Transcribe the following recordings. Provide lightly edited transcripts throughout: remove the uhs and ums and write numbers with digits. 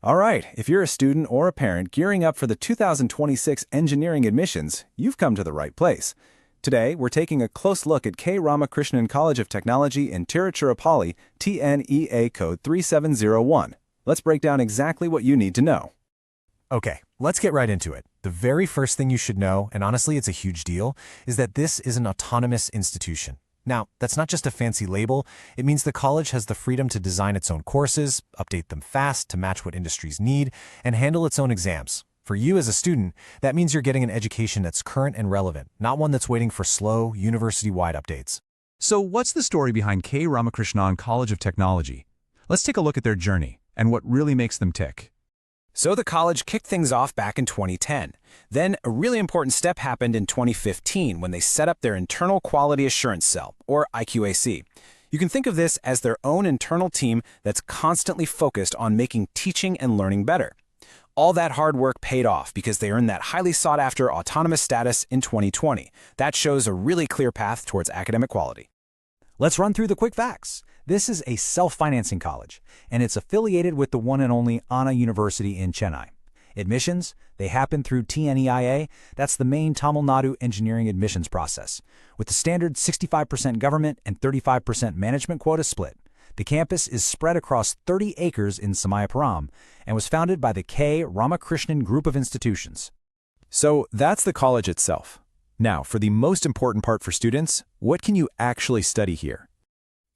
All right, if you're a student or a parent gearing up for the 2026 engineering admissions, you've come to the right place. Today, we're taking a close look at Ramakrishnan College of Technology in Tiruchirappalli, TNEA code 3701. Let's break down exactly what you need to know. Okay, let's get right into it. The very first thing you should know, and honestly it's a huge deal, is that this is an autonomous institution. Now, that's not just a fancy label. It means the college has the freedom to design its own courses, update them fast to match what industries need, and handle its own exams. For you as a student, that means you're getting an education that's current and relevant, not one that's waiting for slow, university-wide updates. So what's the story behind Ramakrishnan College of Technology? Let's take a look at their journey and what really makes them tick. So the college kicked things off back in 2010. Then a really important step happened in 2015 when they set up their Internal Quality Assurance Cell, or IQAC. You can think of this as their own internal team that's constantly focused on making teaching and learning better. All that hard work paid off because they earned that highly sought-after autonomous status in 2020. That shows a really clear path towards academic quality. Let's run through the quick facts. This is a self-financing college, and it's affiliated with the one and only Anna University in Chennai. Admissions, they happen through TNEA, that's the main Tamil Nadu engineering admissions process, with the standard 65% government and 35% management quota split. The campus is spread across 30 acres in Samayapuram and was founded by the K. Ramakrishnan Group of Institutions. So that's the college itself. Now, for the most important part for students, what can you actually study here?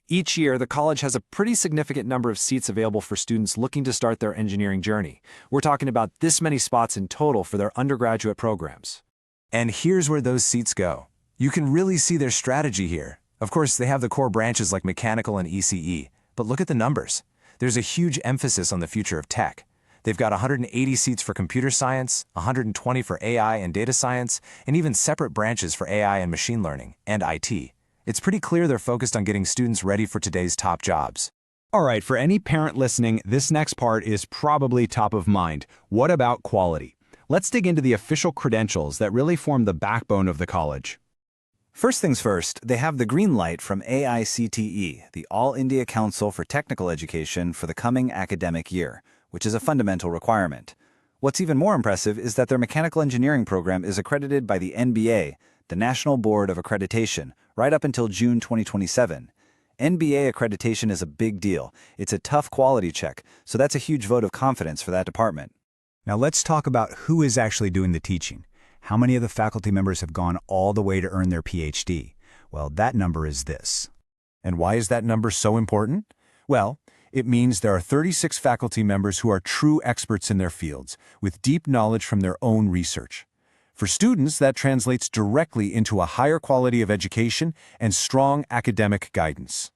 Each year, the college has a pretty significant number of seats available for students looking to start their engineering journey. We're talking about this many spots in total for their undergraduate programs. And here's where those seats go. You can really see their strategy here. Of course, they have the core branches like mechanical and ECE, but look at the numbers. There's a huge emphasis on the future of tech. They've got 180 seats for computer science, 120 for AI and data science, and even separate branches for AI and machine learning, and IT. It's pretty clear they're focused on getting students ready for today's top jobs. All right, for any parent listening, this next part is probably top of mind. What about quality? Let's dig into the official credentials that really form the backbone of the college. First things first, they have the green light from AICTE, the All India Council for Technical Education for the coming academic year, which is a fundamental requirement. What's even more impressive is that their mechanical engineering program is accredited by the NBA, the National Board of Accreditation, right up until June 2027. NBA accreditation is a big deal. It's a tough quality check, so that's a huge vote of confidence for that department. Now let's talk about who is actually doing the teaching. How many of the faculty members have gone all the way to earn their PhD? Well, that number is this. And why is that number so important? Well, it means there are 36 faculty members who are true experts in their fields, with deep knowledge from their own research. For students, that translates directly into a higher quality of education and strong academic guidance.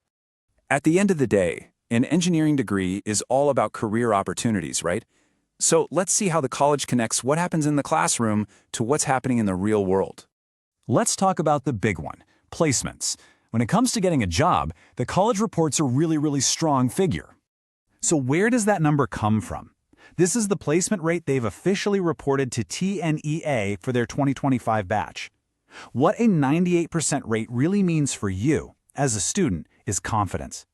At the end of the day, an engineering degree is all about career opportunities, right? So let's see how the college connects what happens in the classroom to what's happening in the real world. Let's talk about the big one, placements. When it comes to getting a job, the college reports a really strong figure. So where does that number come from? This is the placement rate they've officially reported to TNEA for their 2025 batch. What a 98% rate really means for you, as a student, is confidence.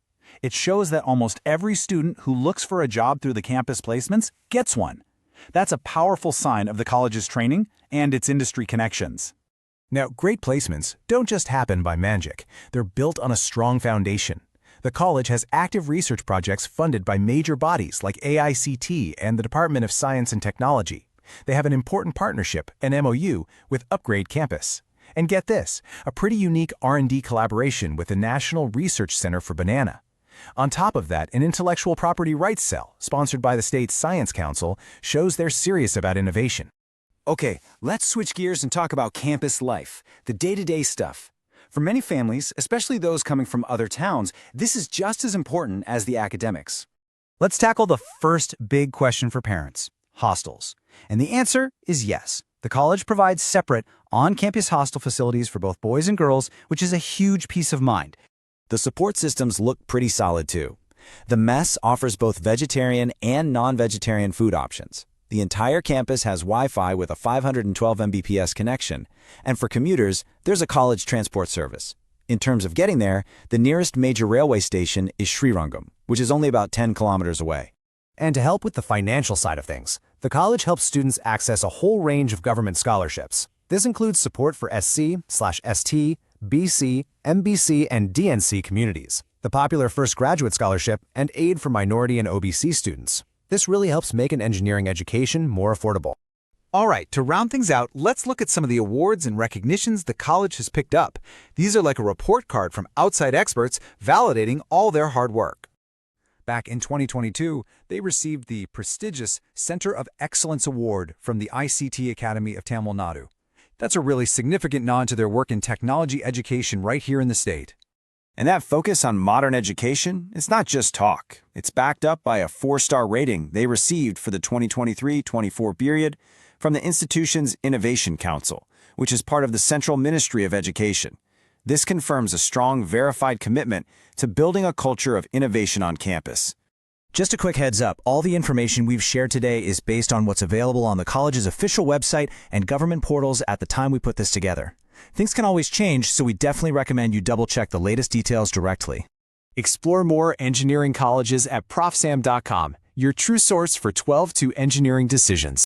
It shows that almost every student who looks for a job through the campus placements gets one. That's a powerful sign of the college's training and its industry connections. Now, great placements don't just happen by magic. They're built on a strong foundation. The college has active research projects funded by major bodies like AICT and the Department of Science and Technology. They have an important partnership, an MOU, with Upgrade Campus. And get this, a pretty unique R&D collaboration with the National Research Center for Banana. On top of that, an intellectual property rights cell, sponsored by the state's Science Council, shows they're serious about innovation. Okay, let's switch gears and talk about campus life, the day-to-day stuff. For many families, especially those coming from other towns, this is just as important as the academics. Let's tackle the first big question for parents, hostels. And the answer is yes. The college provides separate, on-campus hostel facilities for both boys and girls, which is a huge peace of mind. The support systems look pretty solid too. The mess offers both vegetarian and non-vegetarian food options. The entire campus has Wi-Fi with a 512 Mbps connection, and for commuters, there's a college transport service. In terms of getting there, the nearest major railway station is Srirangam, which is only about 10 kilometers away. And to help with the financial side of things, the college helps students access a whole range of government scholarships. This includes support for SC/ST, BC, MBC, and DNC communities, the popular First Graduate Scholarship, and aid for minority and OBC students. This really helps make an engineering education more affordable. All right, to round things out, let's look at some of the awards and recognitions the college has picked up. These are like a report card from outside experts validating all their hard work. Back in 2022, they received the prestigious Center of Excellence Award from the ICT Academy of Tamil Nadu. That's a really significant nod to their work in technology education right here in the state. And that focus on modern education is not just talk. It's backed up by a 4-star rating they received for the 2023-24 period from the institution's Innovation Council, which is part of the Central Ministry of Education. This confirms a strong, verified commitment to building a culture of innovation on campus. Just a quick heads up, all the information we've shared today is based on what's available on the college's official website and government portals at the time we put this together. Things can always change, so we definitely recommend you double-check the latest details directly. Explore more engineering colleges at profsam.com, your true source for 12 to engineering decisions.